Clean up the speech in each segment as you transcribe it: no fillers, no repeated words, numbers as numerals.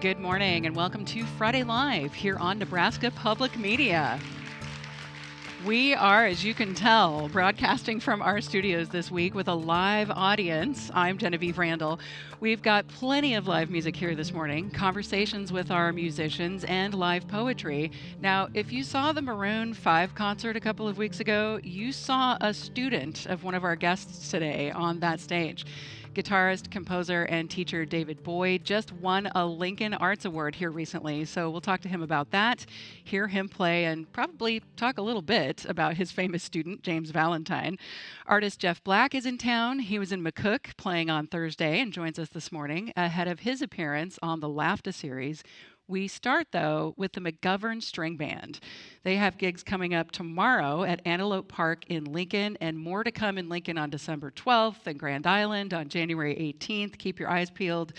Good morning and welcome to Friday Live here on Nebraska Public Media. We are, as you can tell, broadcasting from our studios this week with a live audience. I'm Genevieve Randall. We've got plenty of live music here this morning, conversations with our musicians, and live poetry. Now, if you saw the Maroon 5 concert a couple of weeks ago, you saw a student of one of our guests today on that stage. Guitarist, composer, and teacher David Boyd just won a Lincoln Arts Award here recently, so we'll talk to him about that, hear him play, and probably talk a little bit about his famous student, James Valentine. Artist Jeff Black is in town. He was in McCook playing on Thursday and joins us this morning ahead of his appearance on the LAFTA series. We start, though, with the McGovern String Band. They have gigs coming up tomorrow at Antelope Park in Lincoln, and more to come in Lincoln on December 12th and Grand Island on January 18th. Keep your eyes peeled.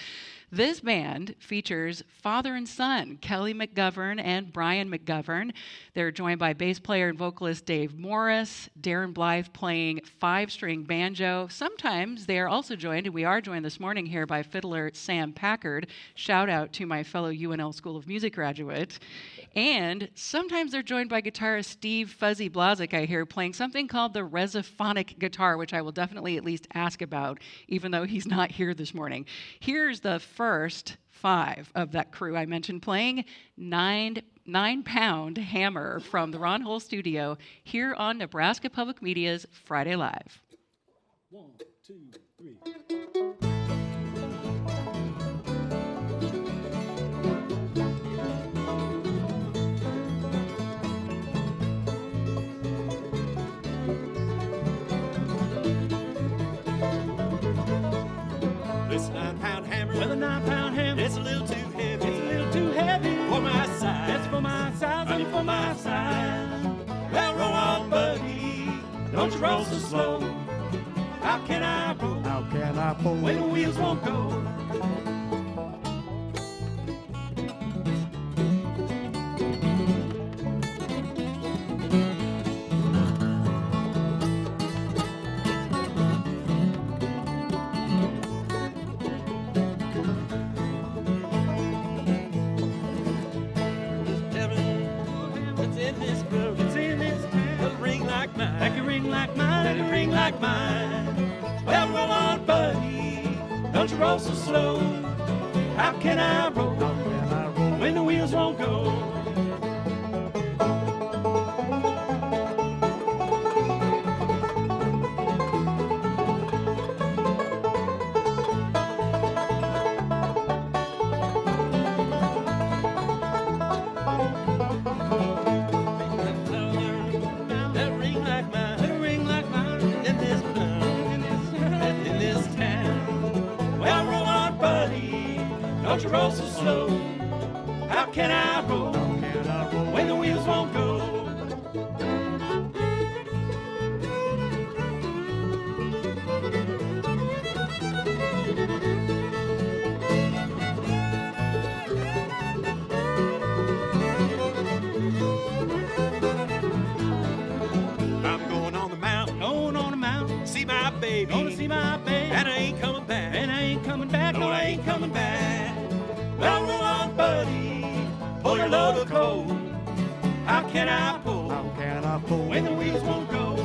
This band features father and son, Kelly McGovern and Brian McGovern. They're joined by bass player and vocalist Dave Morris, Darren Blythe playing 5-string banjo. Sometimes they are also joined, and we are joined this morning here by fiddler Sam Packard. Shout out to my fellow UNL School of Music graduate. And sometimes they're joined by guitarist Steve Fuzzy Blazik, I hear, playing something called the Resophonic guitar, which I will definitely at least ask about, even though he's not here this morning. Here's the first 5 of that crew I mentioned playing 9-pound hammer from the Ron Hull studio here on Nebraska Public Media's Friday Live. 1, 2, 3. This 9-pound hammer, well, a 9-pound hammer, it's a little too heavy. It's a little too heavy for my size. That's for my size, honey, for my size. Well, roll on, buddy, don't you roll so slow. How can I roll? How can I pull when the wheels won't go? Roll so slow. How can I roll? How can I roll when the wheels won't go? That ring like mine, that ring like mine in this town, in this town. Well, roll on, buddy, don't you roll so slow. How can I roll? How can I roll when the wheels won't go? I'm going on the mountain, see my baby. Gonna see my baby, and I ain't coming back. No, I ain't coming back. Well, roll on, buddy, pull your load of coal. How can I pull? How can I pull when the wheels won't go?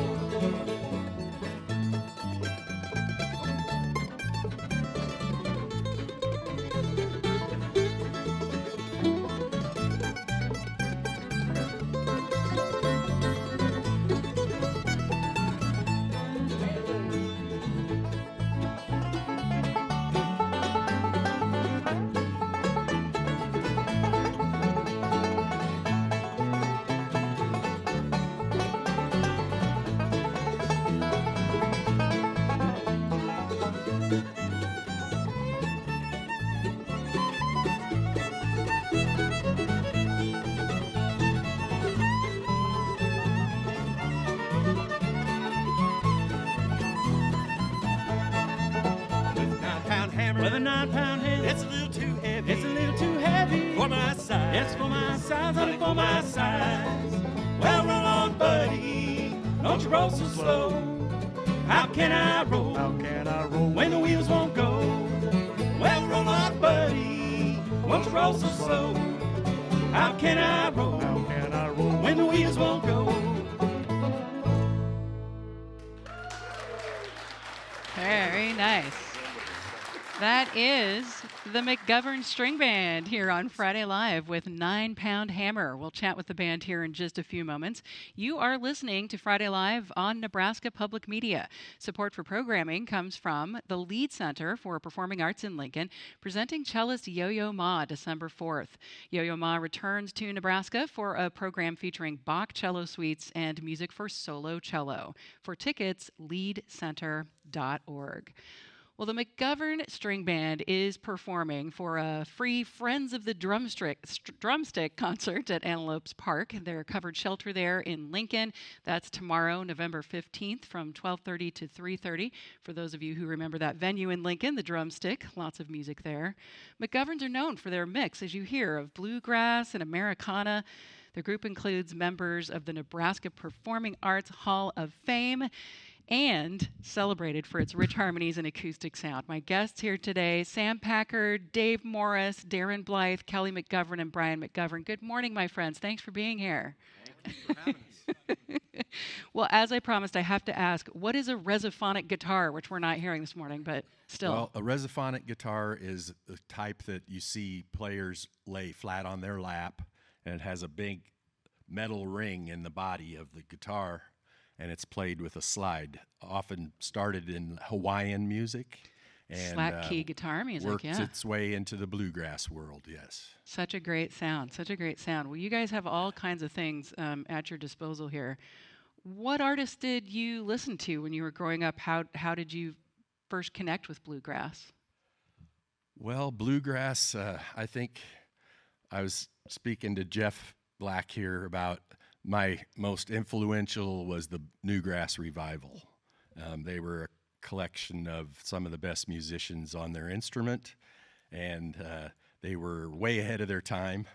With a 9-pound hammer, it's a little too heavy. It's a little too heavy for my size. It's for my size, honey, for my size. Well, roll on, buddy, don't you roll so slow. How can I roll? How can I roll when the wheels won't go? Well, roll on, buddy, won't you roll so slow? How can I roll? How can I roll when the wheels won't go? Very nice. That is the McGovern String Band here on Friday Live with 9 Pound Hammer. We'll chat with the band here in just a few moments. You are listening to Friday Live on Nebraska Public Media. Support for programming comes from the Lead Center for Performing Arts in Lincoln, presenting cellist Yo-Yo Ma December 4th. Yo-Yo Ma returns to Nebraska for a program featuring Bach cello suites and music for solo cello. For tickets, leadcenter.org. Well, the McGovern String Band is performing for a free Friends of the Drumstick concert at Antelopes Park. Their covered shelter there in Lincoln. That's tomorrow, November 15th from 12:30 to 3:30. For those of you who remember that venue in Lincoln, the Drumstick, lots of music there. McGoverns are known for their mix, as you hear, of bluegrass and Americana. The group includes members of the Nebraska Performing Arts Hall of Fame and celebrated for its rich harmonies and acoustic sound. My guests here today, Sam Packard, Dave Morris, Darren Blythe, Kelly McGovern, and Brian McGovern. Good morning, my friends. Thanks for being here. Thank you for having us. Well, as I promised, I have to ask, what is a resophonic guitar, which we're not hearing this morning, but still? Well, a resophonic guitar is the type that you see players lay flat on their lap, and it has a big metal ring in the body of the guitar, and it's played with a slide. Often started in Hawaiian music and slack key guitar music, worked yeah. its way into the bluegrass world, yes. Such a great sound, such a great sound. Well, you guys have all kinds of things at your disposal here. What artists did you listen to when you were growing up? How did you first connect with bluegrass? Well, bluegrass, I think I was speaking to Jeff Black here about my most influential was the Newgrass Revival. They were a collection of some of the best musicians on their instrument, and they were way ahead of their time.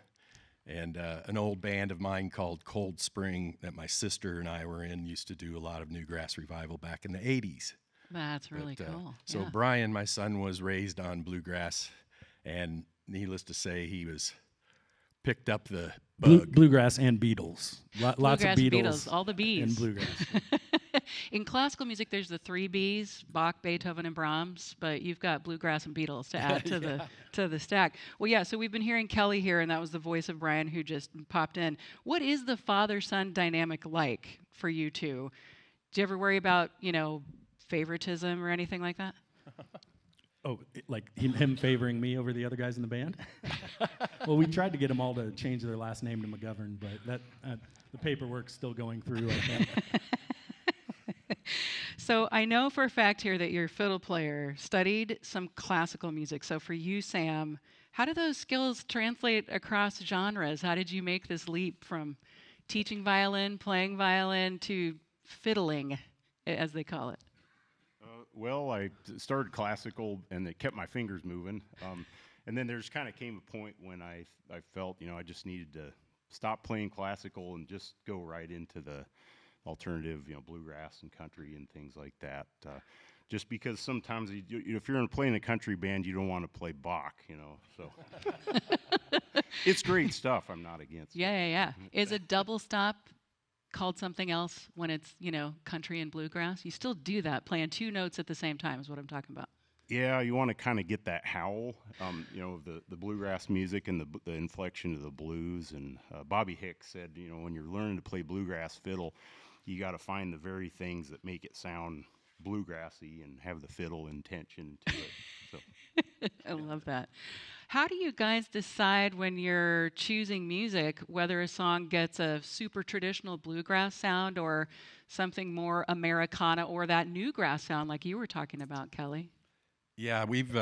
And an old band of mine called Cold Spring that my sister and I were in used to do a lot of Newgrass Revival back in the 80s. That's really cool. So yeah. Brian, my son, was raised on bluegrass, and needless to say, he was picked up the bug. Bluegrass and Beatles. Lots of Bluegrass, Beatles. all the B's. And bluegrass. In classical music, there's the 3 B's, Bach, Beethoven, and Brahms, but you've got bluegrass and Beatles to add to the stack. Well, yeah, so we've been hearing Kelly here, and that was the voice of Brian who just popped in. What is the father-son dynamic like for you two? Do you ever worry about, favoritism or anything like that? Oh, like him favoring me over the other guys in the band? Well, we tried to get them all to change their last name to McGovern, but that the paperwork's still going through, I think. So I know for a fact here that your fiddle player studied some classical music. So for you, Sam, how do those skills translate across genres? How did you make this leap from teaching violin, playing violin, to fiddling, as they call it? Well, I started classical, and it kept my fingers moving. And then there's kind of came a point when I felt, I just needed to stop playing classical and just go right into the alternative, bluegrass and country and things like that. Just because sometimes if you're playing a country band, you don't want to play Bach, So it's great stuff. I'm not against it. Yeah. Is a double stop called something else when it's, country and bluegrass? You still do that, playing 2 notes at the same time is what I'm talking about. Yeah, you want to kind of get that howl, the bluegrass music and the inflection of the blues. And Bobby Hicks said, when you're learning to play bluegrass fiddle, you got to find the very things that make it sound bluegrassy and have the fiddle intention to it. So. I love that. How do you guys decide when you're choosing music whether a song gets a super traditional bluegrass sound or something more Americana or that newgrass sound like you were talking about, Kelly? Yeah, we've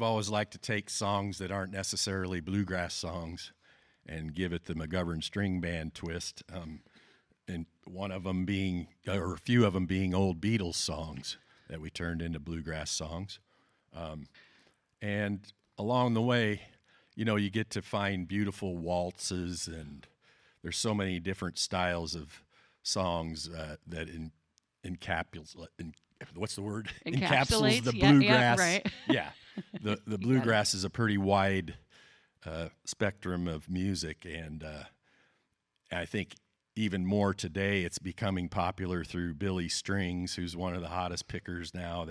always liked to take songs that aren't necessarily bluegrass songs and give it the McGovern String Band twist. And one of them being, or a few of them being old Beatles songs that we turned into bluegrass songs. And along the way, you get to find beautiful waltzes, and there's so many different styles of songs that what's the word? Encapsulates the bluegrass. Yeah, right. Yeah, the bluegrass is a pretty wide spectrum of music, and I think even more today, it's becoming popular through Billy Strings, who's one of the hottest pickers now.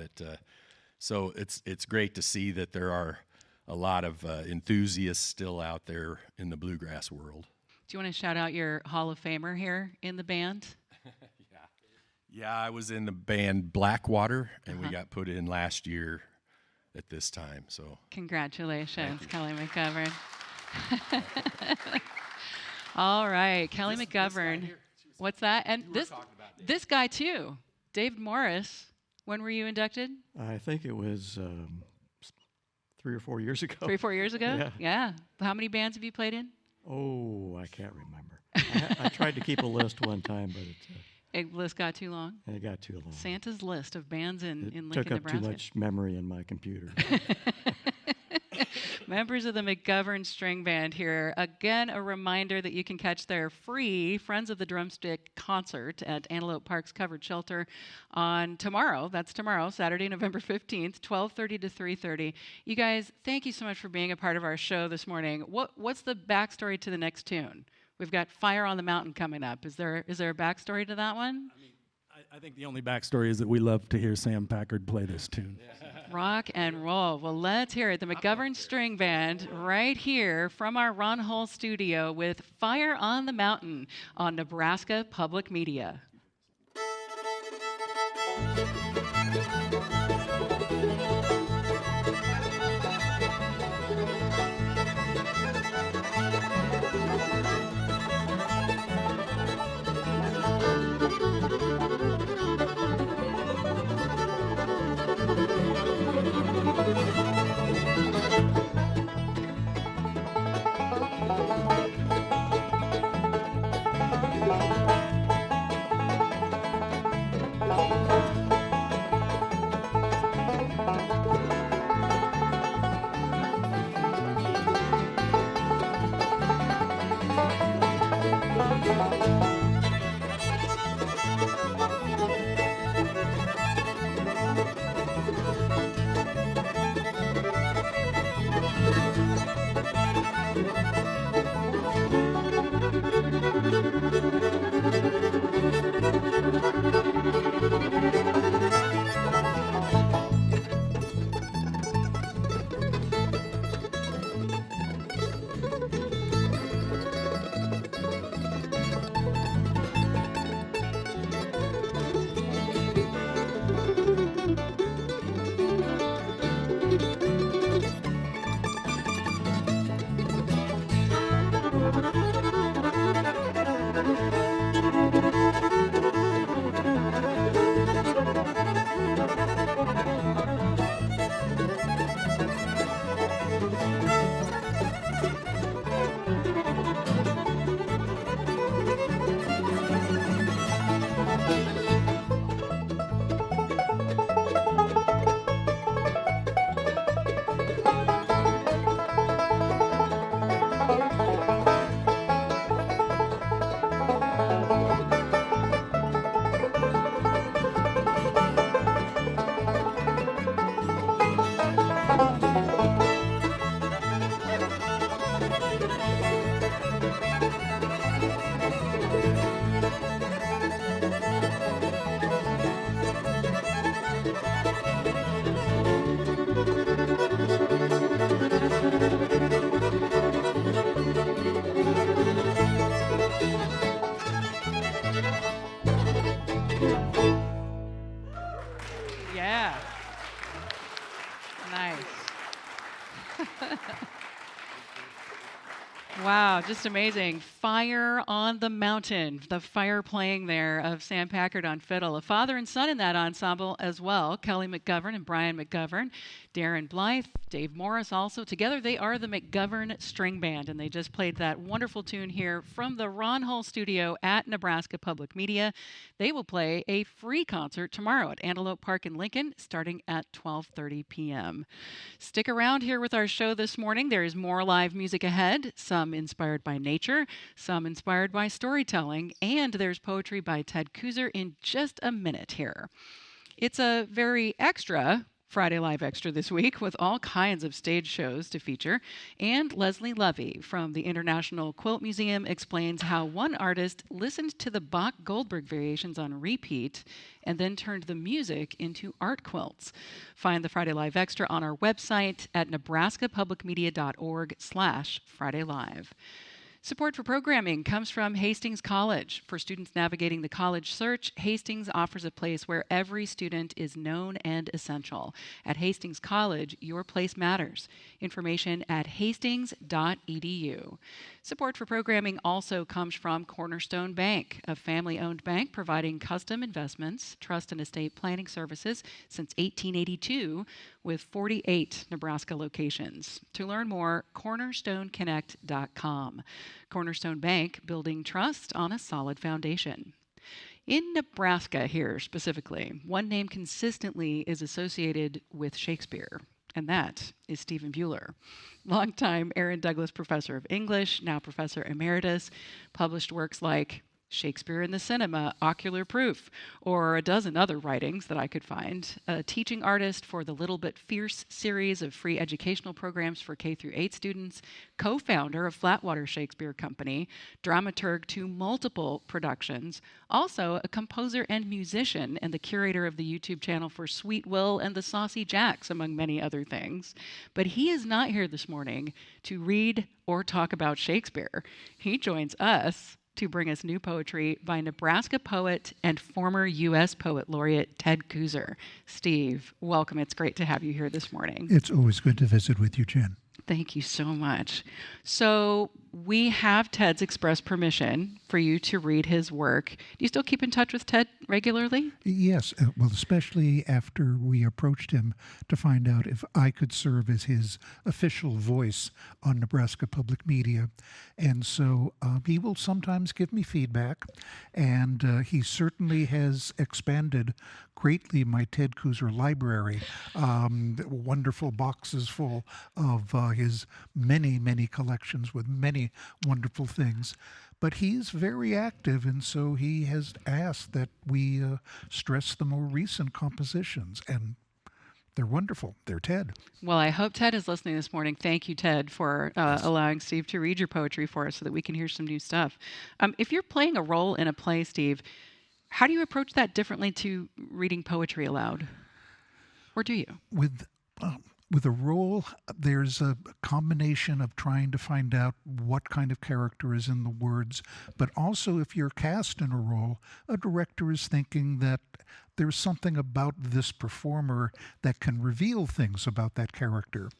So it's great to see that there are a lot of enthusiasts still out there in the bluegrass world. Do you want to shout out your Hall of Famer here in the band? Yeah, I was in the band Blackwater, and we got put in last year at this time. So Congratulations, Kelly McGovern. All right, Kelly McGovern. What's that? And this guy too, David Morris. When were you inducted? I think it was 3 or 4 years ago. 3 or 4 years ago? Yeah. Yeah. How many bands have you played in? Oh, I can't remember. I tried to keep a list one time, but It list got too long. it got too long. Santa's list of bands in It Lincoln, took up Nebraska. too much memory in my computer. Members of the McGovern String Band here. Again, a reminder that you can catch their free Friends of the Drumstick concert at Antelope Park's Covered Shelter on tomorrow. That's tomorrow, Saturday, November 15th, 12:30 to 3:30. You guys, thank you so much for being a part of our show this morning. What's the backstory to the next tune? We've got Fire on the Mountain coming up. Is there a backstory to that one? I think the only backstory is that we love to hear Sam Packard play this tune. Rock and roll. Well, let's hear it. The McGovern String Band right here from our Ron Hull studio with Fire on the Mountain on Nebraska Public Media. Yeah. Nice. Wow, just amazing. Fire on the Mountain, the fire playing there of Sam Packard on fiddle. A father and son in that ensemble as well, Kelly McGovern and Brian McGovern, Darren Blythe, Dave Morris also. Together they are the McGovern String Band, and they just played that wonderful tune here from the Ron Hull studio at Nebraska Public Media. They will play a free concert tomorrow at Antelope Park in Lincoln starting at 12:30 p.m. Stick around here with our show this morning. There is more live music ahead, some inspired by nature, some inspired by storytelling, and there's poetry by Ted Kuzer in just a minute here. It's a very extra Friday Live Extra this week with all kinds of stage shows to feature. And Leslie Lovey from the International Quilt Museum explains how one artist listened to the Bach Goldberg variations on repeat and then turned the music into art quilts. Find the Friday Live Extra on our website at nebraskapublicmedia.org/Friday Live. Support for programming comes from Hastings College. For students navigating the college search, Hastings offers a place where every student is known and essential. At Hastings College, your place matters. Information at hastings.edu. Support for programming also comes from Cornerstone Bank, a family-owned bank providing custom investments, trust and estate planning services since 1882 with 48 Nebraska locations. To learn more, cornerstoneconnect.com. Cornerstone Bank, building trust on a solid foundation. In Nebraska here specifically, one name consistently is associated with Shakespeare, and that is Stephen Buehler. Longtime Aaron Douglas Professor of English, now Professor Emeritus, published works like Shakespeare in the Cinema, Ocular Proof, or a dozen other writings that I could find. A teaching artist for the Little Bit Fierce series of free educational programs for K-8 students, co-founder of Flatwater Shakespeare Company, dramaturg to multiple productions, also a composer and musician, and the curator of the YouTube channel for Sweet Will and the Saucy Jacks, among many other things. But he is not here this morning to read or talk about Shakespeare. He joins us to bring us new poetry by Nebraska poet and former U.S. Poet Laureate Ted Kooser. Steve, welcome. It's great to have you here this morning. It's always good to visit with you, Jen. Thank you so much. So we have Ted's express permission for you to read his work. Do you still keep in touch with Ted regularly? Yes, well, especially after we approached him to find out if I could serve as his official voice on Nebraska Public Media. And so he will sometimes give me feedback, and he certainly has expanded greatly my Ted Kooser library. Wonderful boxes full of his many, many collections with many wonderful things. But he's very active, and so he has asked that we stress the more recent compositions, and they're wonderful. They're Ted. Well, I hope Ted is listening this morning. Thank you, Ted, for allowing Steve to read your poetry for us so that we can hear some new stuff. If you're playing a role in a play, Steve, how do you approach that differently to reading poetry aloud? Or do you? With a role, there's a combination of trying to find out what kind of character is in the words, but also if you're cast in a role, a director is thinking that there's something about this performer that can reveal things about that character.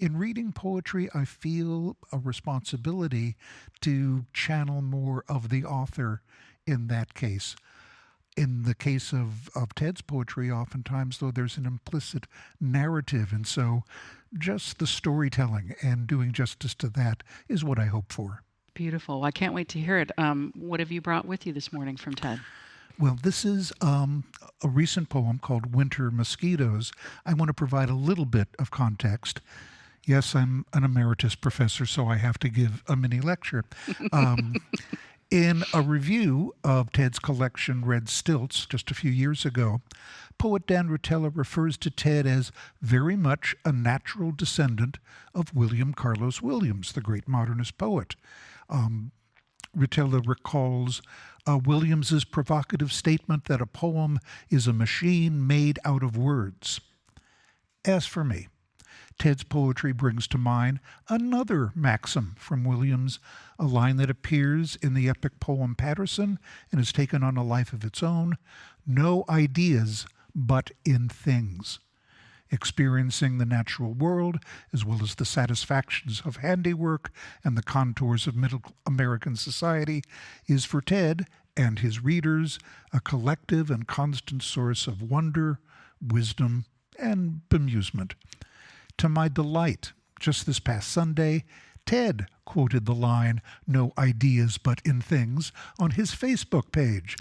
In reading poetry, I feel a responsibility to channel more of the author in that case. In the case of Ted's poetry, oftentimes, though, there's an implicit narrative, and so just the storytelling and doing justice to that is what I hope for. Beautiful. I can't wait to hear it. What have you brought with you this morning from Ted? Well, this is a recent poem called Winter Mosquitoes. I want to provide a little bit of context. Yes, I'm an emeritus professor, so I have to give a mini lecture. In a review of Ted's collection, Red Stilts, just a few years ago, poet Dan Rotella refers to Ted as very much a natural descendant of William Carlos Williams, the great modernist poet. Rotella recalls Williams's provocative statement that a poem is a machine made out of words. As for me, Ted's poetry brings to mind another maxim from Williams, a line that appears in the epic poem Patterson and has taken on a life of its own: no ideas but in things. Experiencing the natural world, as well as the satisfactions of handiwork and the contours of middle American society, is for Ted and his readers a collective and constant source of wonder, wisdom, and bemusement. To my delight, just this past Sunday, Ted quoted the line, "No ideas but in things," on his Facebook page.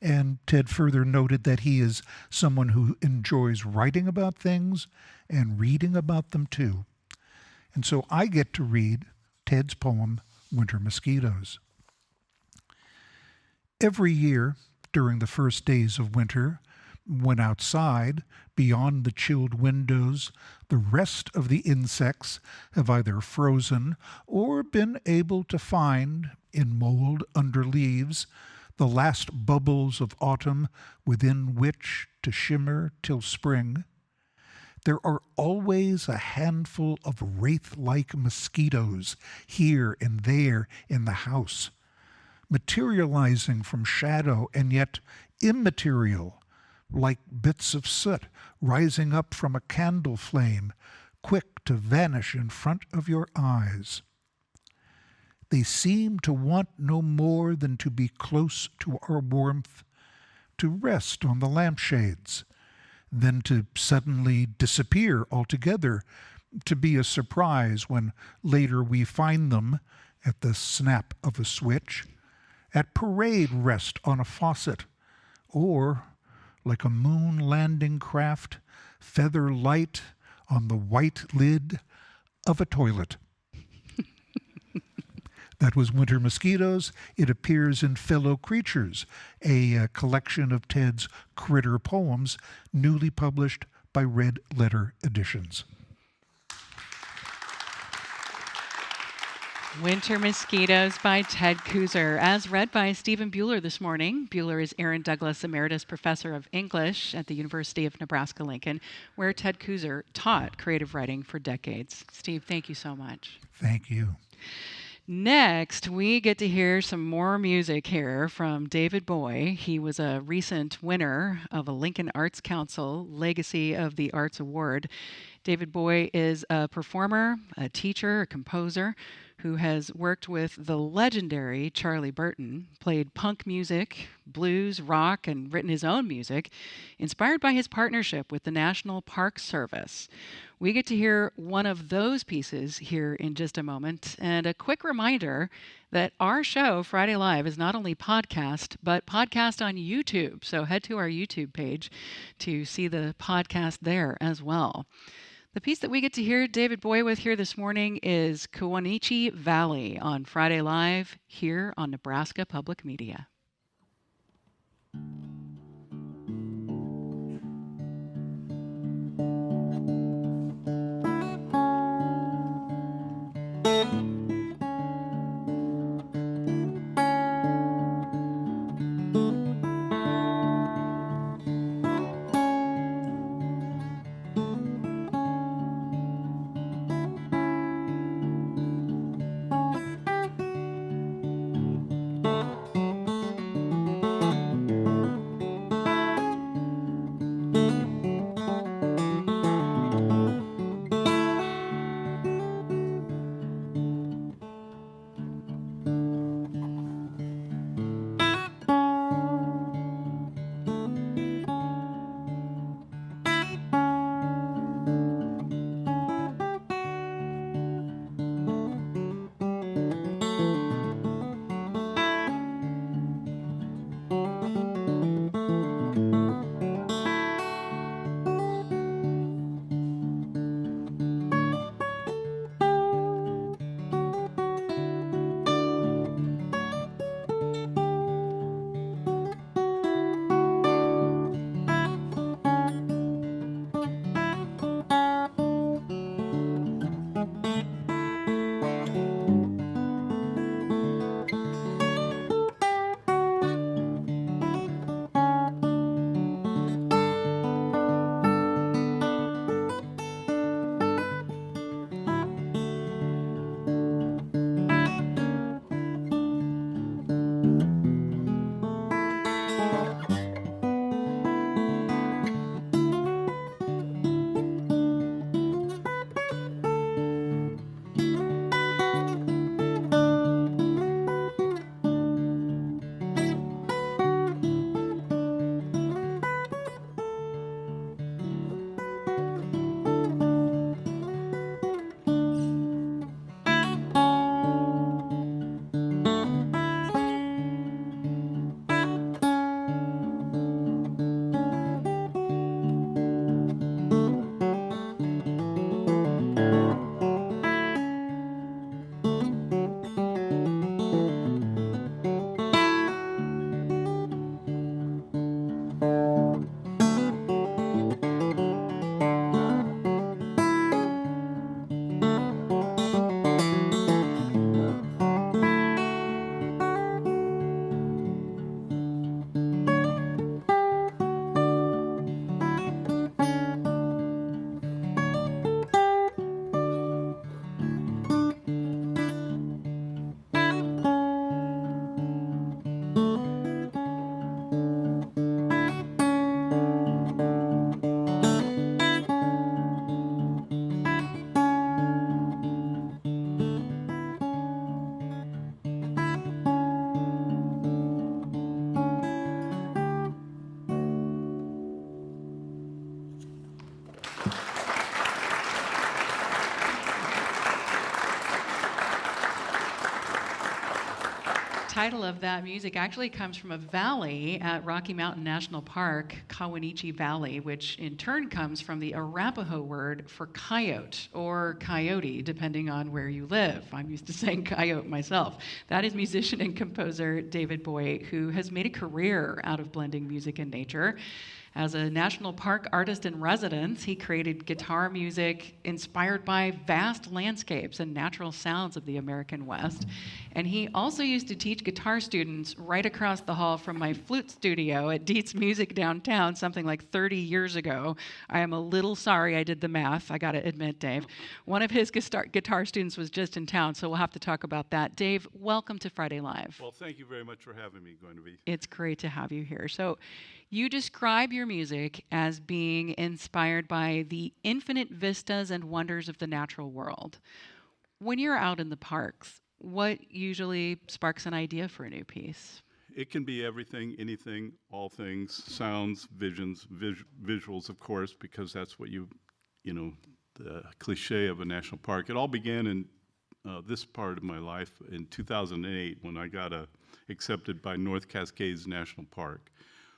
And Ted further noted that he is someone who enjoys writing about things and reading about them too. And so I get to read Ted's poem, Winter Mosquitoes. Every year, during the first days of winter, When outside, beyond the chilled windows, the rest of the insects have either frozen or been able to find, in mold under leaves, the last bubbles of autumn within which to shimmer till spring. There are always a handful of wraith-like mosquitoes here and there in the house, materializing from shadow and yet immaterial, like bits of soot rising up from a candle flame, quick to vanish in front of your eyes. They seem to want no more than to be close to our warmth, to rest on the lampshades, then to suddenly disappear altogether, to be a surprise when later we find them, at the snap of a switch, at parade rest on a faucet, or, like a moon landing craft, feather light on the white lid of a toilet. That was Winter Mosquitoes. It appears in Fellow Creatures, a collection of Ted's critter poems, newly published by Red Letter Editions. Winter Mosquitoes by Ted Kooser, as read by Stephen Bueller this morning. Bueller is Aaron Douglas Emeritus Professor of English at the University of Nebraska-Lincoln, where Ted Kooser taught creative writing for decades. Steve, thank you so much. Thank you. Next, we get to hear some more music here from David Boy. He was a recent winner of a Lincoln Arts Council Legacy of the Arts Award. David Boy is a performer, a teacher, a composer who has worked with the legendary Charlie Burton, played punk music, blues, rock, and written his own music, inspired by his partnership with the National Park Service. We get to hear one of those pieces here in just a moment. And a quick reminder that our show, Friday Live, is not only podcast, but podcast on YouTube. So head to our YouTube page to see the podcast there as well. The piece that we get to hear David Boy with here this morning is Kawanichi Valley on Friday Live here on Nebraska Public Media. title of that music actually comes from a valley at Rocky Mountain National Park, Kawanichi Valley, which in turn comes from the Arapaho word for coyote or coyote, depending on where you live. I'm used to saying coyote myself. That is musician and composer David Boy, who has made a career out of blending music and nature. As a national park artist in residence, he created guitar music inspired by vast landscapes and natural sounds of the American West. And he also used to teach guitar students right across the hall from my flute studio at Dietz Music downtown something like 30 years ago. I am a little sorry I did the math, I gotta admit, Dave. One of his guitar students was just in town, so we'll have to talk about that. Dave, welcome to Friday Live. Well, thank you very much for having me, Gwendoline. It's great to have you here. So you describe your music as being inspired by the infinite vistas and wonders of the natural world. When you're out in the parks, what usually sparks an idea for a new piece? It can be everything, anything, all things, sounds, visions, visuals, of course, because that's what you know, the cliche of a national park. It all began in this part of my life in 2008 when I got accepted by North Cascades National Park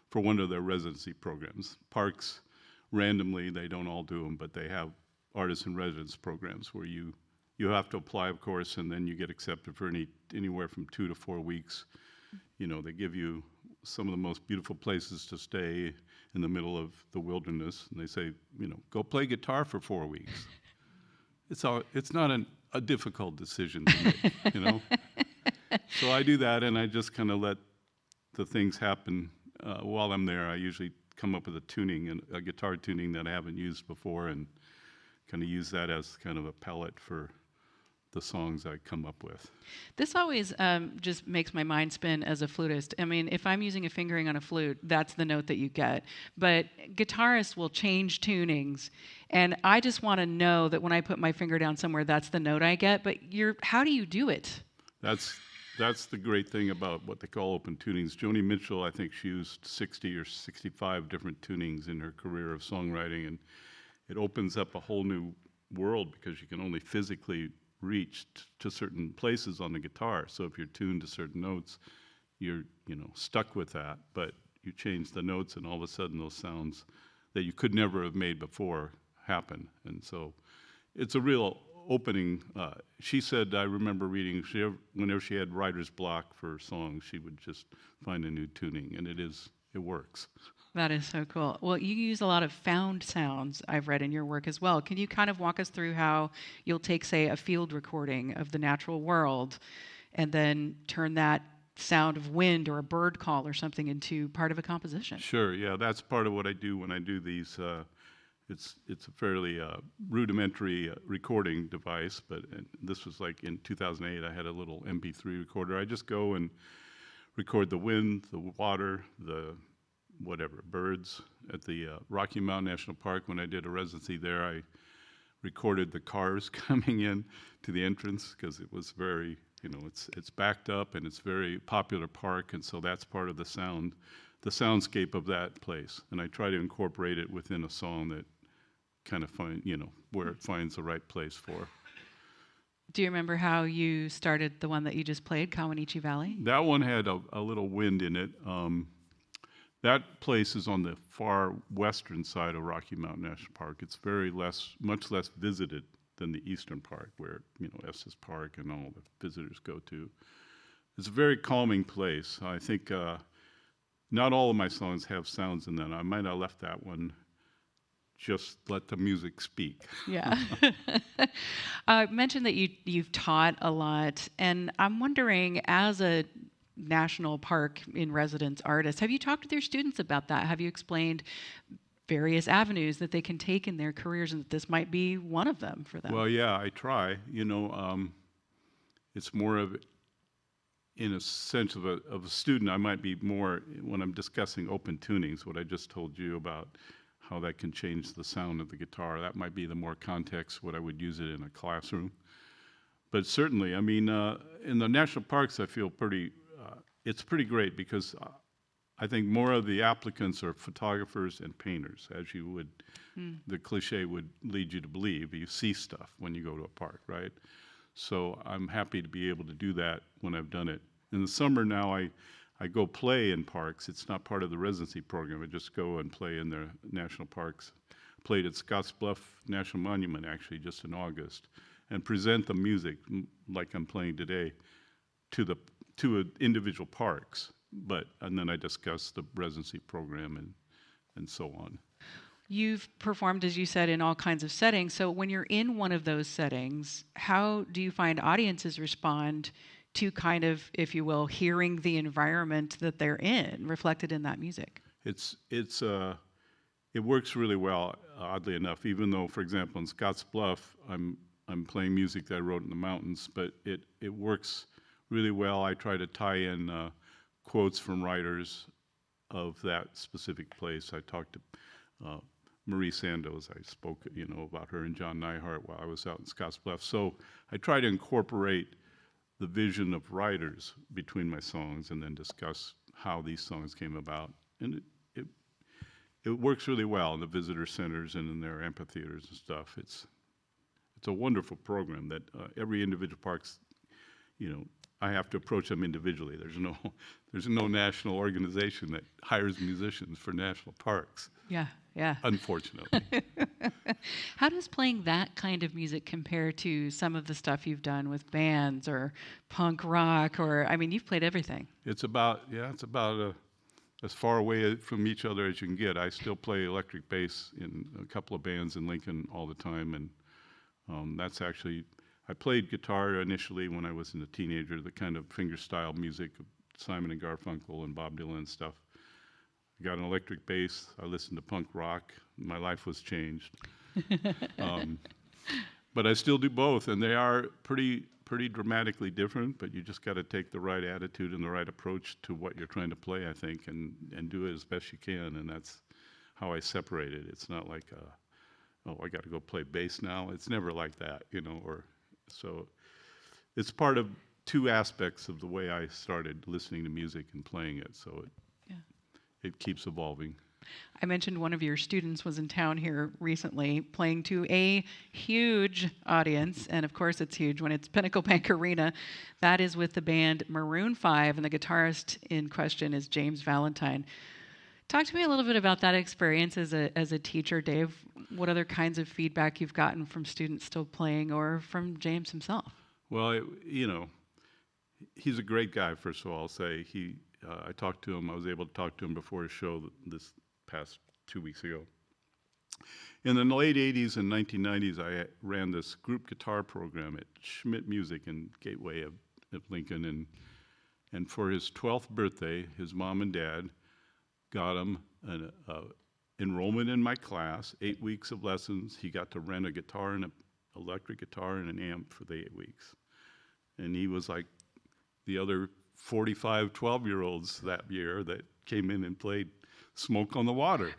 for one of their residency programs. Parks, randomly, they don't all do them, but they have artist in residence programs where you have to apply, of course, and then you get accepted for anywhere from 2 to 4 weeks. You know, they give you some of the most beautiful places to stay in the middle of the wilderness, and they say, you know, go play guitar for 4 weeks. It's not a difficult decision to make, you know? So I do that, and I just kind of let the things happen. While I'm there, I usually come up with a guitar tuning that I haven't used before, and kind of use that as kind of a palette for the songs I come up with. This always just makes my mind spin as a flutist. I mean, if I'm using a fingering on a flute, that's the note that you get. But guitarists will change tunings, and I just want to know that when I put my finger down somewhere, that's the note I get. But how do you do it? That's the great thing about what they call open tunings. Joni Mitchell, I think she used 60 or 65 different tunings in her career of songwriting, and it opens up a whole new world because you can only physically reach to certain places on the guitar. So if you're tuned to certain notes, you're stuck with that. But you change the notes, and all of a sudden those sounds that you could never have made before happen. And so it's a real opening. She said, I remember reading, whenever she had writer's block for songs, she would just find a new tuning, and it works. That is so cool. Well, you use a lot of found sounds, I've read in your work as well. Can you kind of walk us through how you'll take, say, a field recording of the natural world and then turn that sound of wind or a bird call or something into part of a composition? Sure, yeah, that's part of what I do when I do these. It's a fairly rudimentary recording device, but this was like in 2008, I had a little MP3 recorder. I just go and record the wind, the water, the birds. At the Rocky Mountain National Park, when I did a residency there, I recorded the cars coming in to the entrance because it was very, it's backed up and it's a very popular park, and so that's part of the soundscape of that place. And I try to incorporate it within a song that kind of where it finds the right place for. Do you remember how you started the one that you just played, Kawanichi Valley? That one had a little wind in it. That place is on the far western side of Rocky Mountain National Park. It's much less visited than the eastern part, where Estes Park and all the visitors go to. It's a very calming place. I think not all of my songs have sounds in them. I might have left that one. Just let the music speak. Yeah. I mentioned that you've taught a lot, and I'm wondering, as a national park in residence artist, have you talked with your students about that? Have you explained various avenues that they can take in their careers, and that this might be one of them for them? Well, yeah, I try. It's more of, in a sense of a student, I might be more, when I'm discussing open tunings, what I just told you about how that can change the sound of the guitar. That might be the more context, what I would use it in a classroom. But certainly, I mean, in the national parks, I feel it's pretty great because I think more of the applicants are photographers and painters, as you would, the cliche would lead you to believe. You see stuff when you go to a park, right? So I'm happy to be able to do that when I've done it In the summer now, I go play in parks. It's not part of the residency program. I just go and play in the national parks. Played at Scottsbluff National Monument, actually, just in August, and present the music, like I'm playing today, to individual parks. And then I discuss the residency program and so on. You've performed, as you said, in all kinds of settings. So when you're in one of those settings, how do you find audiences respond to kind of, if you will, hearing the environment that they're in reflected in that music? It works really well, oddly enough, even though, for example, in Scottsbluff, I'm playing music that I wrote in the mountains, but it works really well. I try to tie in quotes from writers of that specific place. I talked to Marie Sandoz. I spoke, about her and John Neihart while I was out in Scottsbluff. So I try to incorporate the vision of writers between my songs and then discuss how these songs came about. And it works really well in the visitor centers and in their amphitheaters and stuff. It's a wonderful program that every individual parks, I have to approach them individually. There's no national organization that hires musicians for national parks. Yeah. Unfortunately. How does playing that kind of music compare to some of the stuff you've done with bands or punk rock you've played everything? It's about as far away from each other as you can get. I still play electric bass in a couple of bands in Lincoln all the time, and that's actually, I played guitar initially when I was a teenager, the kind of fingerstyle music of Simon and Garfunkel and Bob Dylan and stuff. I got an electric bass. I listened to punk rock. My life was changed. But I still do both, and they are pretty dramatically different, but you just got to take the right attitude and the right approach to what you're trying to play, I think, and do it as best you can, and that's how I separate it. It's not like, I got to go play bass now. It's never like that, so it's part of two aspects of the way I started listening to music and playing it, so it keeps evolving. I mentioned one of your students was in town here recently playing to a huge audience, and of course it's huge when it's Pinnacle Bank Arena. That is with the band Maroon 5, and the guitarist in question is James Valentine. Talk to me a little bit about that experience as a teacher, Dave. What other kinds of feedback you've gotten from students still playing or from James himself? Well, he's a great guy, first of all, I'll say. I talked to him. I was able to talk to him before his show this past 2 weeks ago. In the late 80s and 1990s, I ran this group guitar program at Schmidt Music in Gateway of Lincoln. And for his 12th birthday, his mom and dad got him an enrollment in my class, 8 weeks of lessons. He got to rent a guitar and an electric guitar and an amp for the 8 weeks. And he was like the other 45 12-year-olds that year that came in and played Smoke on the Water,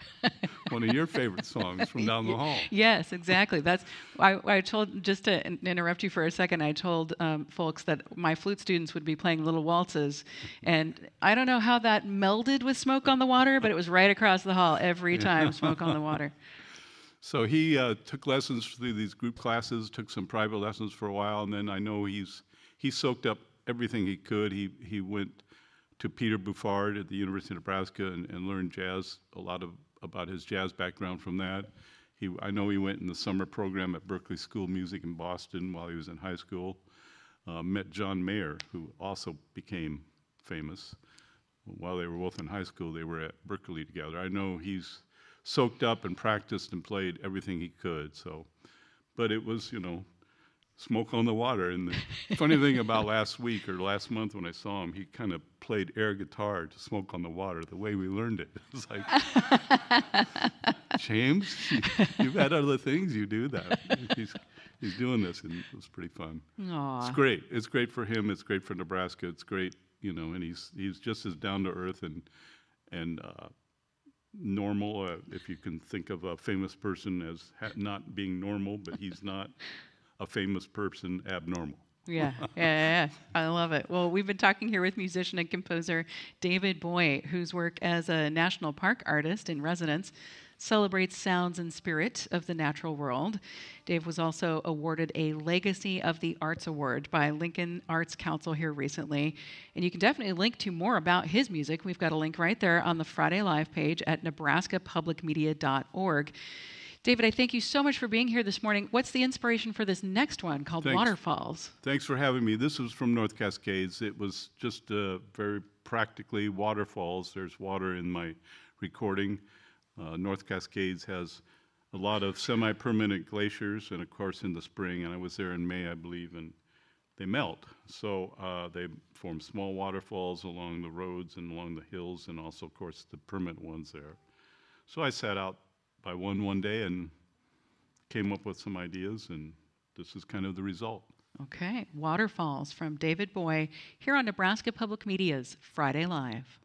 one of your favorite songs from down the hall. Yes, exactly. That's I told, just to interrupt you for a second, I told folks that my flute students would be playing Little Waltzes, and I don't know how that melded with Smoke on the Water, but it was right across the hall every time, Smoke on the Water. So he took lessons through these group classes, took some private lessons for a while, and then I know he soaked up everything he could. He went to Peter Buffard at the University of Nebraska and learned jazz, about his jazz background from that. I know he went in the summer program at Berklee School of Music in Boston while he was in high school. Met John Mayer, who also became famous. While they were both in high school, they were at Berklee together. I know he's soaked up and practiced and played everything he could. But it was, Smoke on the Water. And the funny thing about last week or last month when I saw him, he kind of played air guitar to Smoke on the Water the way we learned it. It was like, James, you've had other things you do that. He's doing this, and it was pretty fun. Aww. It's great. It's great for him. It's great for Nebraska. It's great, and he's just as down to earth and normal. If you can think of a famous person as not being normal, but he's not a famous person abnormal. Yeah. I love it. Well, we've been talking here with musician and composer David Boy, whose work as a national park artist in residence celebrates sounds and spirit of the natural world. Dave was also awarded a Legacy of the Arts Award by Lincoln Arts Council here recently. And you can definitely link to more about his music. We've got a link right there on the Friday Live page at nebraskapublicmedia.org. David, I thank you so much for being here this morning. What's the inspiration for this next one called Waterfalls? Thanks for having me. This was from North Cascades. It was just very practically waterfalls. There's water in my recording. North Cascades has a lot of semi-permanent glaciers, and of course in the spring, and I was there in May, I believe, and they melt. So they form small waterfalls along the roads and along the hills, and also, of course, the permanent ones there. So I sat out by one day and came up with some ideas, and this is kind of the result. Okay, Waterfalls from David Boy here on Nebraska Public Media's Friday Live.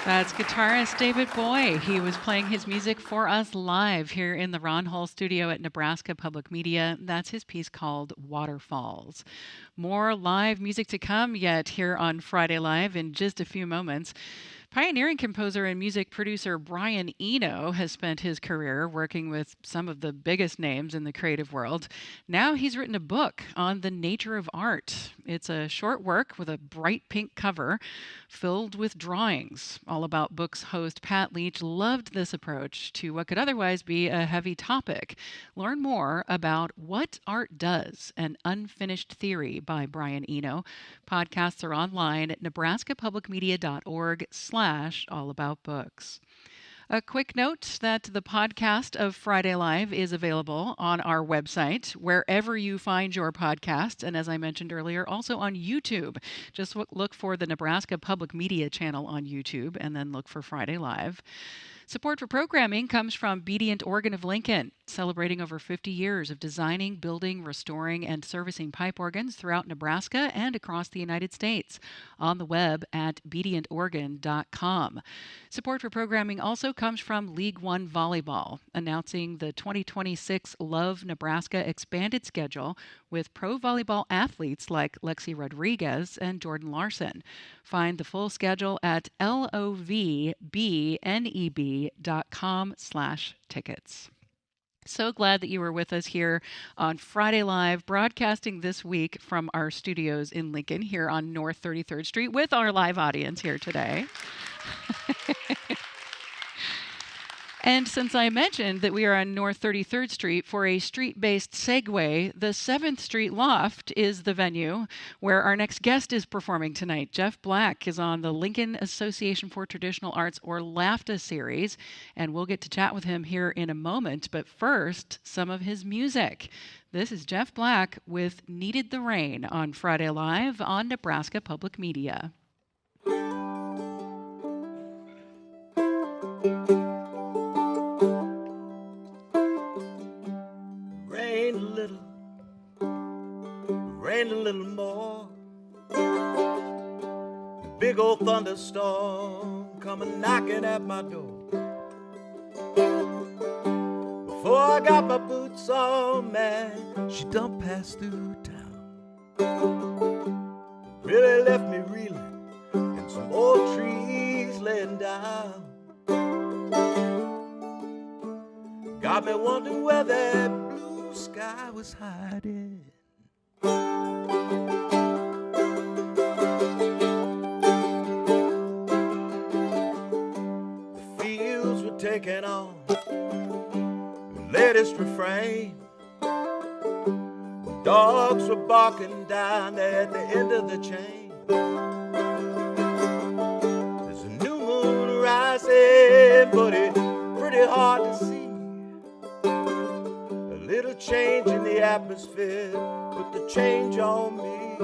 That's guitarist David Boy. He was playing his music for us live here in the Ron Hull studio at Nebraska Public Media. That's his piece called Waterfalls. More live music to come yet here on Friday Live in just a few moments. Pioneering composer and music producer Brian Eno has spent his career working with some of the biggest names in the creative world. Now he's written a book on the nature of art. It's a short work with a bright pink cover filled with drawings. All About Books host Pat Leach loved this approach to what could otherwise be a heavy topic. Learn more about What Art Does, an Unfinished Theory by Brian Eno. Podcasts are online at nebraskapublicmedia.org/allaboutbooks. A quick note that the podcast of Friday Live is available on our website, wherever you find your podcasts, and as I mentioned earlier, also on YouTube. Just look for the Nebraska Public Media channel on YouTube, and then look for Friday Live. Support for programming comes from Bedient Organ of Lincoln, celebrating over 50 years of designing, building, restoring, and servicing pipe organs throughout Nebraska and across the United States. On the web at BedientOrgan.com. Support for programming also comes from League One Volleyball, announcing the 2026 Love Nebraska expanded schedule with pro volleyball athletes like Lexi Rodriguez and Jordan Larson. Find the full schedule at lovebneb.com/tickets. So glad that you were with us here on Friday Live, broadcasting this week from our studios in Lincoln here on North 33rd Street with our live audience here today. And since I mentioned that we are on North 33rd Street for a street-based segue, the 7th Street Loft is the venue where our next guest is performing tonight. Jeff Black is on the Lincoln Association for Traditional Arts, or LAFTA series, and we'll get to chat with him here in a moment. But first, some of his music. This is Jeff Black with Needed the Rain on Friday Live on Nebraska Public Media. Rain a little more. The big old thunderstorm coming knocking at my door. Before I got my boots on, man, she done passed through town. Really left me reeling and some old trees laying down. Got me wondering where that blue sky was hiding. The fields were taking on the latest refrain. Dogs were barking down there at the end of the chain. There's a new moon rising, but it's pretty hard to see. A little change in the atmosphere put the change on me.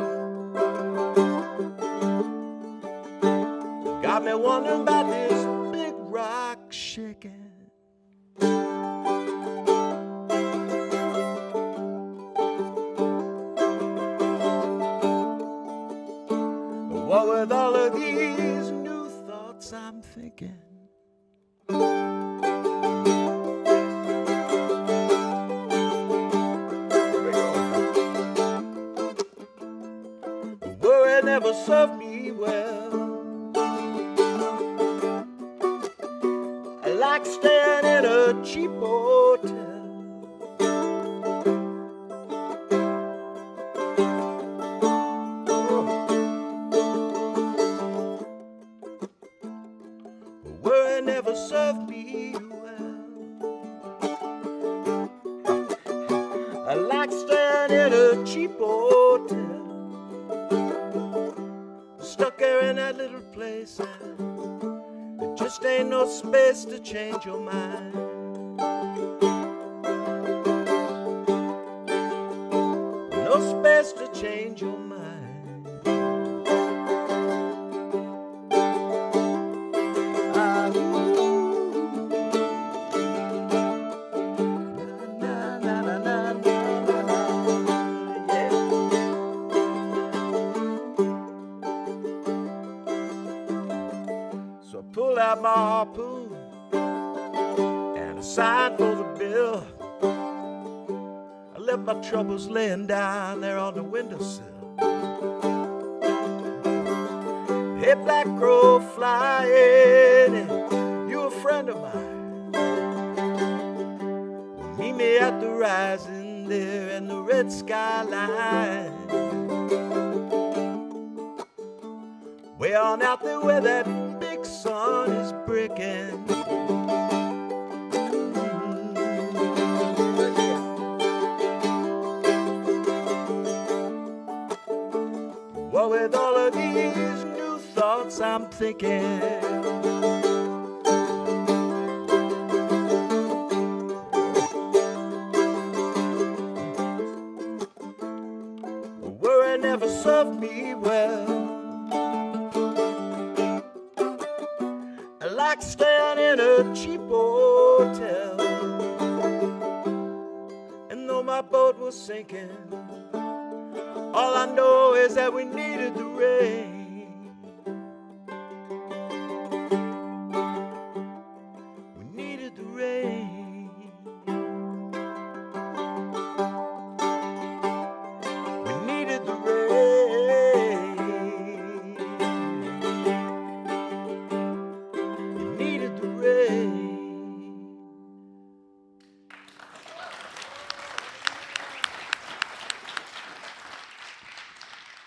Got me wondering about this big rock shaking. What with all of these new thoughts I'm thinking? Worry never served me well. I like staying in a cheap hotel. Worry never served me well. I like staying in a cheap hotel. Stuck here in that little place, and there just ain't no space to change your mind. No space to change your mind. Pull out my harpoon and a sign for the bill. I left my troubles laying down there on the windowsill. Hey, black crow flying, you a friend of mine. Meet me at the rising there in the red skyline. Way on out there where that big sun is breaking. Well, with all of these new thoughts I'm thinking, worry never served me well. I like staying in a cheap hotel, and though my boat was sinking, all I know is that we needed the rain. We needed the rain. We needed the rain. We needed the rain.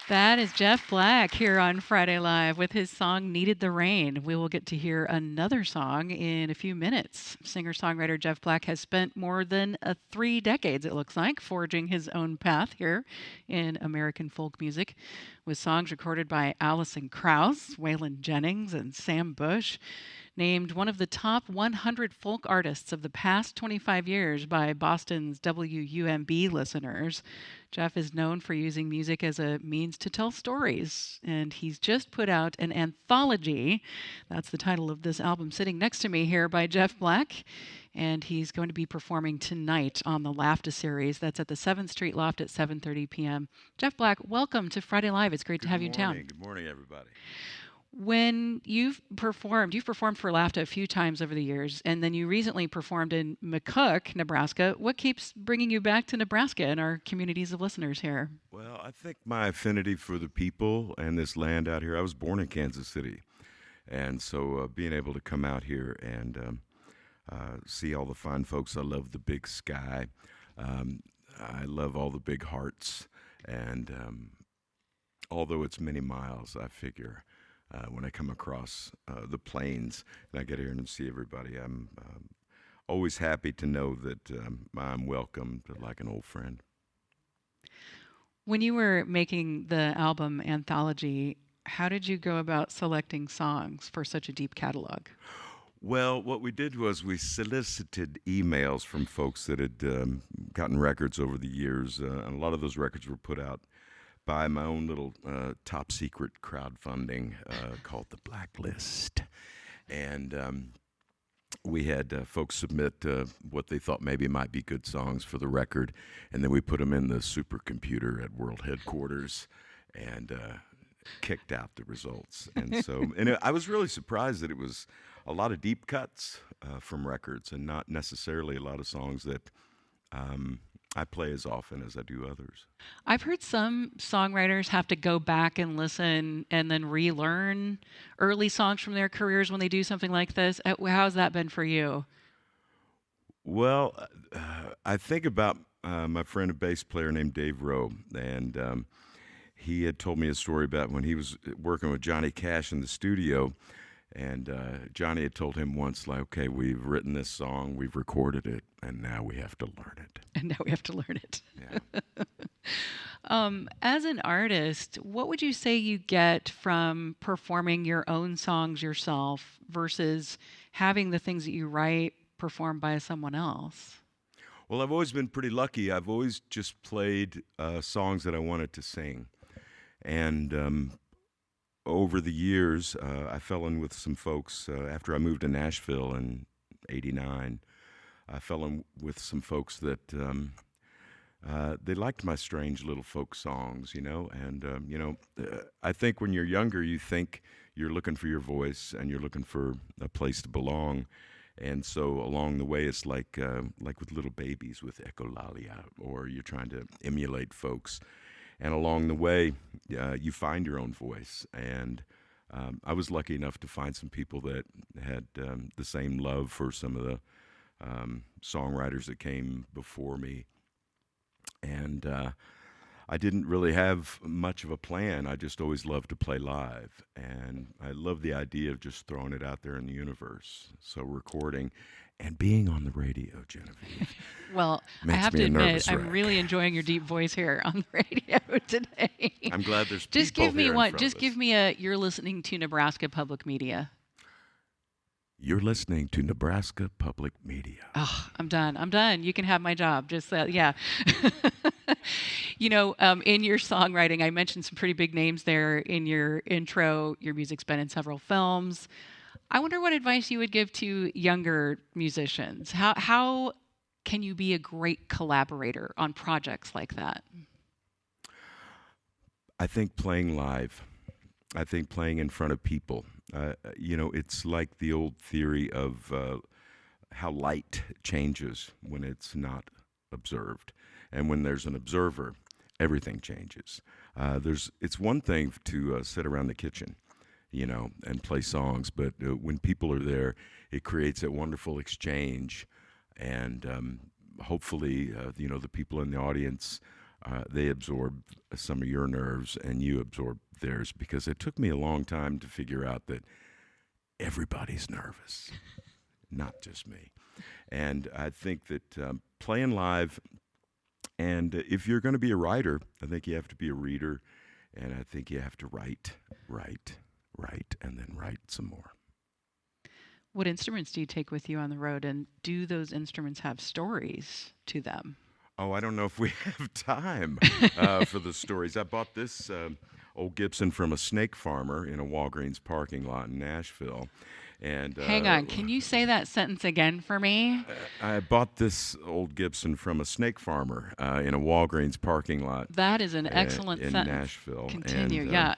That is Jeff Black here on Friday Live with his song Needed the Rain. We will get to hear another song in a few minutes. Singer-songwriter Jeff Black has spent more than 3 decades, it looks like, forging his own path here in American folk music, with songs recorded by Alison Krauss, Waylon Jennings, and Sam Bush. Named one of the top 100 folk artists of the past 25 years by Boston's WUMB listeners, Jeff is known for using music as a means to tell stories, and he's just put out an anthology. That's the title of this album sitting next to me here by Jeff Black, and he's going to be performing tonight on the LAFTA series. That's at the 7th Street Loft at 7:30 p.m. Jeff Black, welcome to Friday Live. It's great to have you in town. Good morning, everybody. When you've performed for LAFTA a few times over the years, and then you recently performed in McCook, Nebraska. What keeps bringing you back to Nebraska and our communities of listeners here? Well, I think my affinity for the people and this land out here. I was born in Kansas City, and so being able to come out here and see all the fine folks. I love the big sky. I love all the big hearts, and although it's many miles, I figure when I come across the plains and I get here and see everybody, I'm always happy to know that I'm welcomed like an old friend. When you were making the album anthology, how did you go about selecting songs for such a deep catalog? Well, what we did was we solicited emails from folks that had gotten records over the years, and a lot of those records were put out by my own little top secret crowdfunding called The Blacklist. And we had folks submit what they thought maybe might be good songs for the record, and then we put them in the supercomputer at World Headquarters and kicked out the results. And so I was really surprised that it was a lot of deep cuts from records and not necessarily a lot of songs that I play as often as I do others. I've heard some songwriters have to go back and listen and then relearn early songs from their careers when they do something like this. How's that been for you? Well, I think about my friend, a bass player named Dave Rowe, and he had told me a story about when he was working with Johnny Cash in the studio. And Johnny had told him once, like, okay, we've written this song, we've recorded it, and now we have to learn it. And now we have to learn it. Yeah. As an artist, what would you say you get from performing your own songs yourself versus having the things that you write performed by someone else? Well, I've always been pretty lucky. I've always just played songs that I wanted to sing. And over the years, I fell in with some folks after I moved to Nashville in '89. I fell in with some folks that they liked my strange little folk songs, you know. And I think when you're younger, you think you're looking for your voice and you're looking for a place to belong. And so along the way, it's like with little babies with echolalia, or you're trying to emulate folks. And along the way, you find your own voice. And I was lucky enough to find some people that had the same love for some of the songwriters that came before me. And I didn't really have much of a plan. I just always loved to play live. And I love the idea of just throwing it out there in the universe. So recording and being on the radio, Genevieve. Well, I makes have me to a admit, nervous I'm wreck. really enjoying your deep voice here on the radio today. I'm glad there's Just people give me here in one. front Just of us. give me a. You're listening to Nebraska Public Media. You're listening to Nebraska Public Media. Oh, I'm done. You can have my job. Just yeah. You know, in your songwriting, I mentioned some pretty big names there in your intro. Your music's been in several films. I wonder what advice you would give to younger musicians. How can you be a great collaborator on projects like that? I think playing live. I think playing in front of people. It's like the old theory of how light changes when it's not observed. And when there's an observer, everything changes. It's one thing to sit around the kitchen, and play songs, but when people are there, it creates a wonderful exchange. And hopefully, the people in the audience, they absorb some of your nerves and you absorb theirs, because it took me a long time to figure out that everybody's nervous, not just me. And I think that playing live, and if you're going to be a writer, I think you have to be a reader, and I think you have to write, and then write some more. What instruments do you take with you on the road, and do those instruments have stories to them? Oh, I don't know if we have time for the stories. I bought this old Gibson from a snake farmer in a Walgreens parking lot in Nashville. And Hang on, can you say that sentence again for me? I bought this old Gibson from a snake farmer in a Walgreens parking lot. That is an excellent in sentence. Nashville. Continue, And, yeah.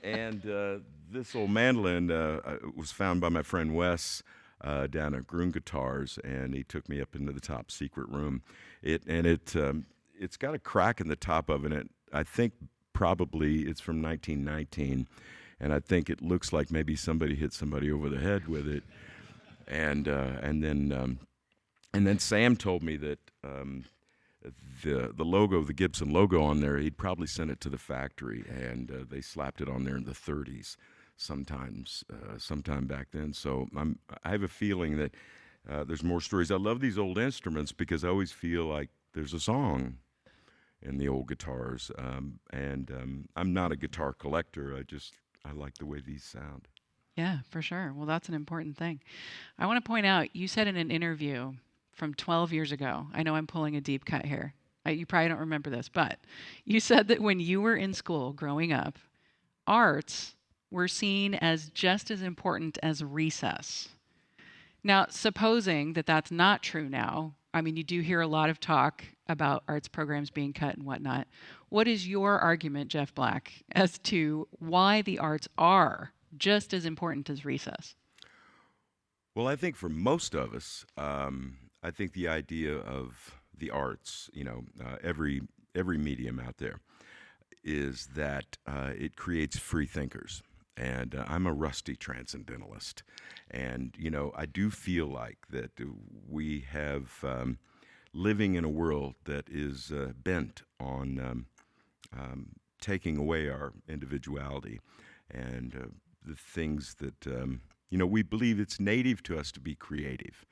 And this old mandolin was found by my friend Wes down at Groom Guitars, and he took me up into the top secret room. It's got a crack in the top of it. I think probably it's from 1919, and I think it looks like maybe somebody hit somebody over the head with it. And then Sam told me that the logo, the Gibson logo on there, he'd probably sent it to the factory, and they slapped it on there in the 30s, sometime back then. So I have a feeling that there's more stories. I love these old instruments because I always feel like there's a song in the old guitars. I'm not a guitar collector. I like the way these sound. Yeah, for sure. Well, that's an important thing. I want to point out, you said in an interview from 12 years ago, I know I'm pulling a deep cut here. You probably don't remember this, but you said that when you were in school growing up, arts were seen as just as important as recess. Now, supposing that that's not true now, I mean, you do hear a lot of talk about arts programs being cut and whatnot. What is your argument, Jeff Black, as to why the arts are just as important as recess? Well, I think for most of us, I think the idea of the arts, every medium out there, is that it creates free thinkers. And I'm a rusty transcendentalist. And, I do feel like that we have living in a world that is bent on taking away our individuality and the things that, we believe it's native to us to be creative.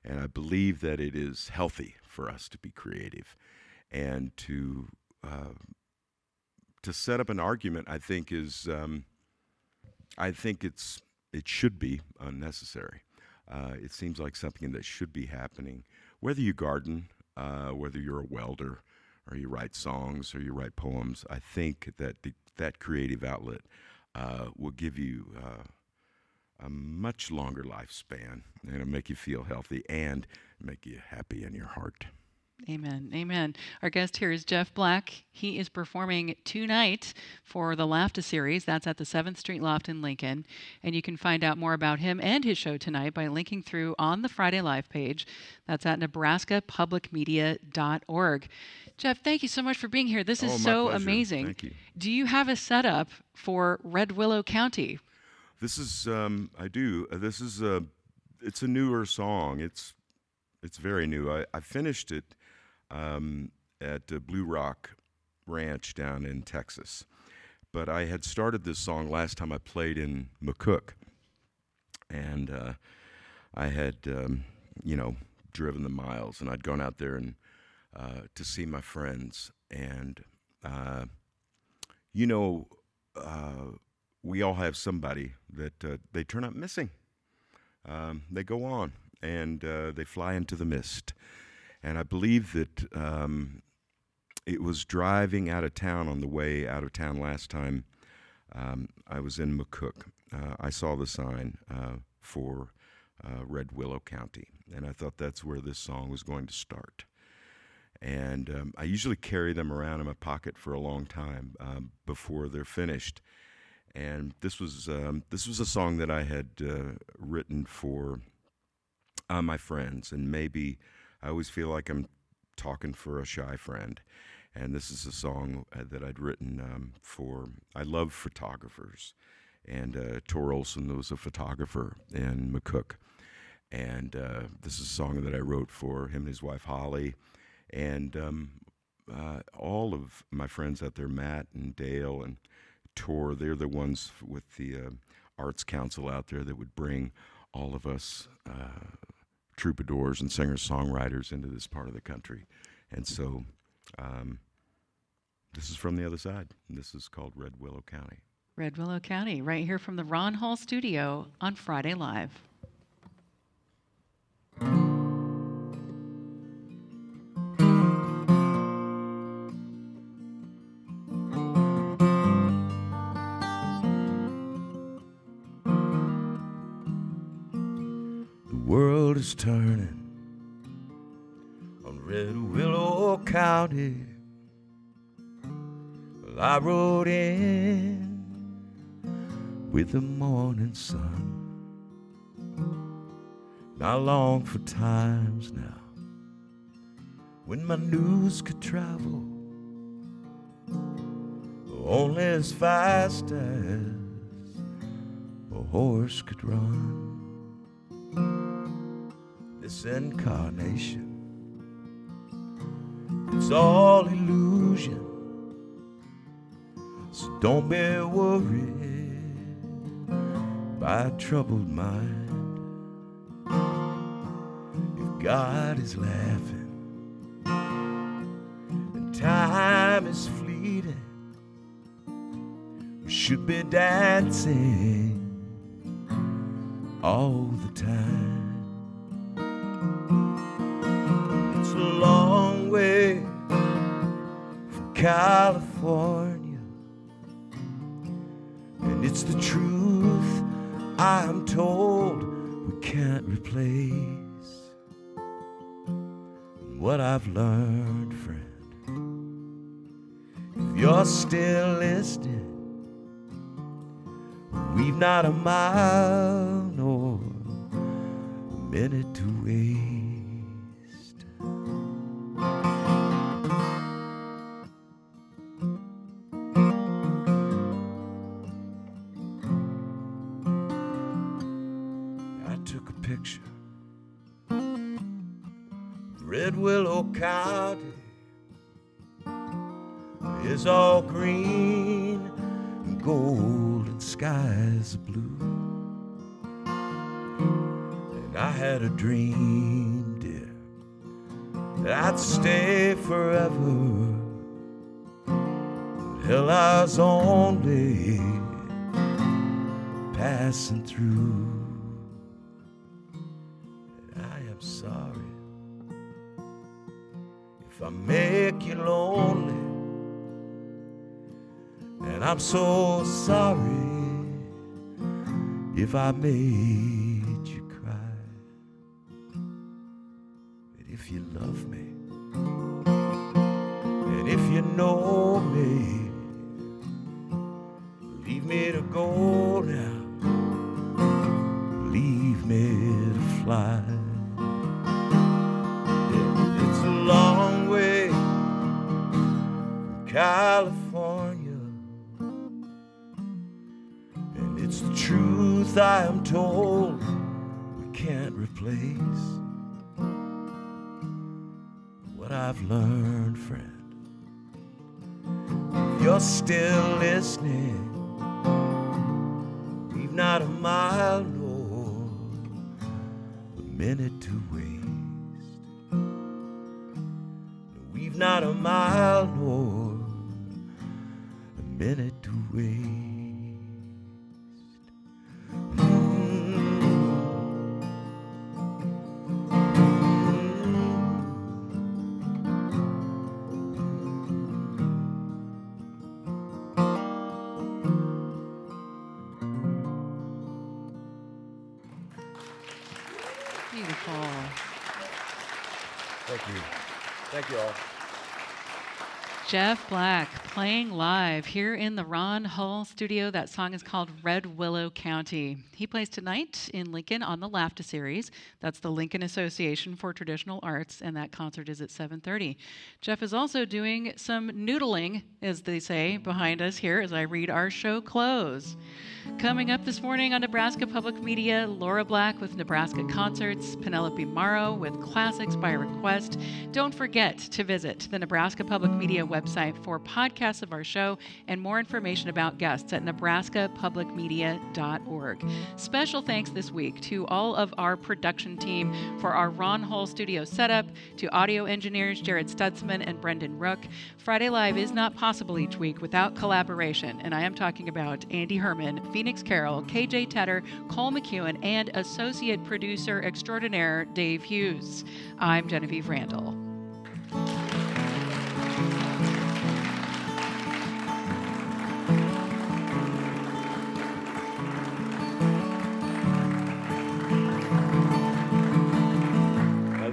And I believe that it is healthy for us to be creative. And to set up an argument, I think is... I think it should be unnecessary. It seems like something that should be happening. Whether you garden, whether you're a welder, or you write songs, or you write poems, I think that that creative outlet will give you a much longer lifespan, and it'll make you feel healthy and make you happy in your heart. Amen. Amen. Our guest here is Jeff Black. He is performing tonight for the LAFTA series. That's at the 7th Street Loft in Lincoln. And you can find out more about him and his show tonight by linking through on the Friday Live page. That's at nebraskapublicmedia.org. Jeff, thank you so much for being here. This is my so pleasure. amazing. Thank you. Do you have a setup for Red Willow County? This is, I do. This is it's a newer song. It's very new. I finished it at Blue Rock Ranch down in Texas. But I had started this song last time I played in McCook. And I had, driven the miles, and I'd gone out there and to see my friends. And, we all have somebody that they turn up missing. They go on, and they fly into the mist. And I believe that it was driving out of town on the way out of town last time I was in McCook. I saw the sign for Red Willow County, and I thought that's where this song was going to start. And I usually carry them around in my pocket for a long time before they're finished. And this was a song that I had written for my friends, and maybe I always feel like I'm talking for a shy friend. And this is a song that I'd written I love photographers. And Tor Olson was a photographer in McCook. And this is a song that I wrote for him and his wife, Holly. And all of my friends out there, Matt and Dale and Tor, they're the ones with the Arts Council out there that would bring all of us troubadours and singer-songwriters into this part of the country. And so this is from the other side. And this is called Red Willow County. Red Willow County, right here from the Ron Hall studio on Friday Live. The world is turning on Red Willow County. Well, I rode in with the morning sun. I long for times now when my news could travel only as fast as a horse could run. This incarnation, it's all illusion, so don't be worried by a troubled mind. If God is laughing and time is fleeting, we should be dancing all the time. It's a long way from California, and it's the truth I'm told we can't replace. And what I've learned, friend, if you're still listening, we've not a mile nor a minute to waste. I took a picture of Red Willow County. It's all green and gold and skies are blue. And I had a dream, dear, that I'd stay forever. But hell, I was only passing through. And I am sorry if I make you lonely. And I'm so sorry if I made you cry. But if you love me, know me. Leave me to go now. Leave me to fly. It's a long way from California, and it's the truth I am told we can't replace. What I've learned, friend, if you're still listening, we've not a mile nor a minute to waste. We've not a mile nor a minute to waste. Beautiful. Thank you. Thank you all. Jeff Black playing live here in the Ron Hull studio. That song is called Red Willow County. He plays tonight in Lincoln on the LAFTA series. That's the Lincoln Association for Traditional Arts, and that concert is at 7:30. Jeff is also doing some noodling, as they say, behind us here as I read our show close. Coming up this morning on Nebraska Public Media, Laura Black with Nebraska Concerts, Penelope Morrow with Classics by Request. Don't forget to visit the Nebraska Public Media website for podcasts of our show and more information about guests at nebraskapublicmedia.org. Special thanks this week to all of our production team for our Ron Hull studio setup, to audio engineers Jared Stutzman and Brendan Rook. Friday Live is not possible each week without collaboration, and I am talking about Andy Herman, Phoenix Carroll, KJ Tedder, Cole McEwen, and associate producer extraordinaire Dave Hughes. I'm Genevieve Randall.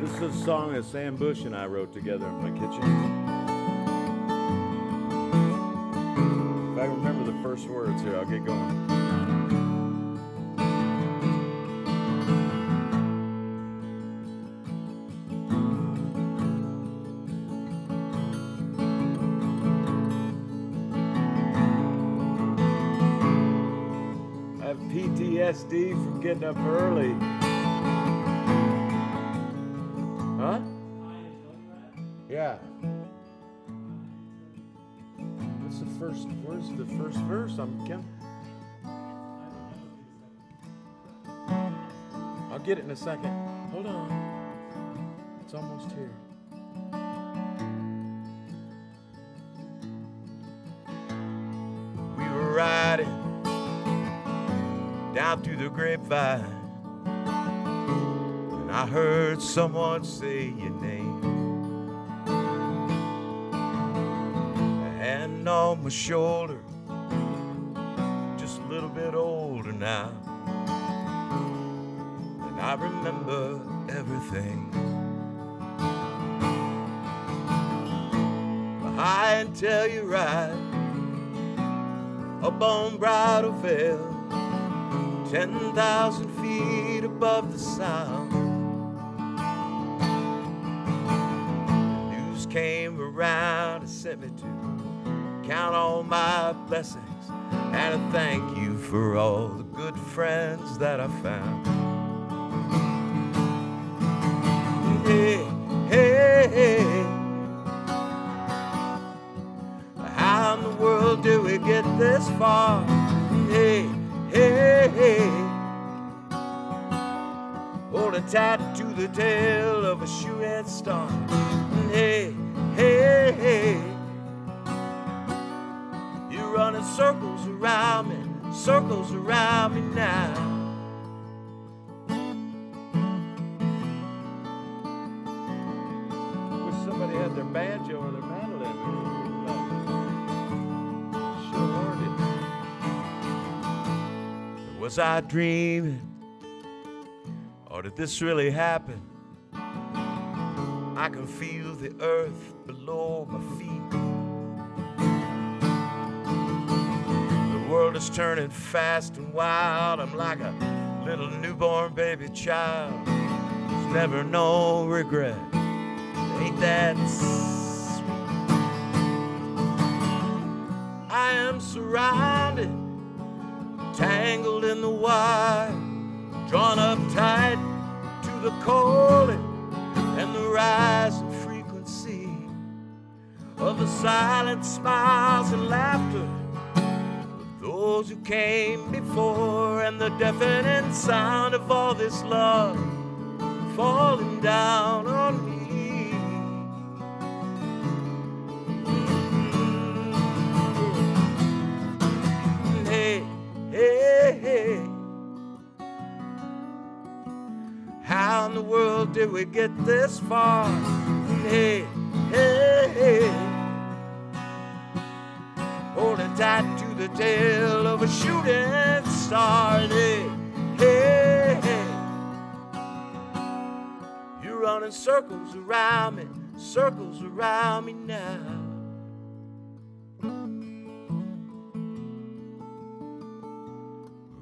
This is a song that Sam Bush and I wrote together in my kitchen. If I remember the first words here, I'll get going. I have PTSD from getting up early. Huh? Yeah. Where's the first verse? I'll get it in a second. Hold on. It's almost here. We were riding down through the grapevine, and I heard someone say your name. Hand on my shoulder, just a little bit older now, and I remember everything. High until you ride up on Bridal Veil, 10,000 feet above the sound. The news came around and sent me to count all my blessings and a thank you for all the good friends that I found. Hey, hey, hey, how in the world do we get this far? Hey, hey, hey, holding tight to the tail of a shoe-head star. Hey, hey, hey, you're running circles around me now. Wish somebody had their banjo or their mandolin. Sure did. Was I dreaming? Or did this really happen? I can feel the earth below my feet. world is turning fast and wild. I'm like a little newborn baby child. There's never no regret. Ain't that sweet? I am surrounded, tangled in the wire, drawn up tight to the calling and the rising frequency of the silent smiles and laughter of those who came before, and the deafening sound of all this love falling down on me. Hey, hey, hey. How in the world did we get this far? Hey, hey, hey. Holding tight to the tail of a shooting star. Hey, hey, hey. You're running circles around me now.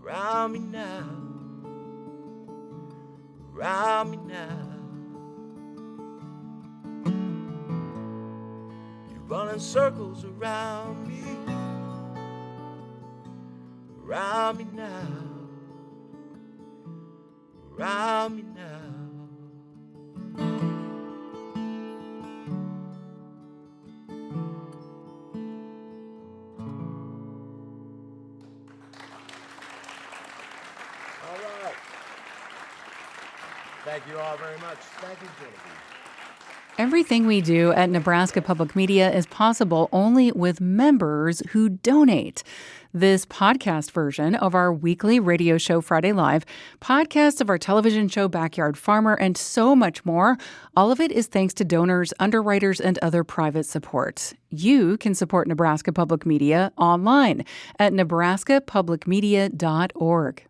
Around me now. Around me now. You're running circles around me. Around me now. Around me now. Thank you all very much. Thank you, Genevieve. Everything we do at Nebraska Public Media is possible only with members who donate. This podcast version of our weekly radio show Friday Live, podcasts of our television show Backyard Farmer, and so much more, all of it is thanks to donors, underwriters, and other private support. You can support Nebraska Public Media online at nebraskapublicmedia.org.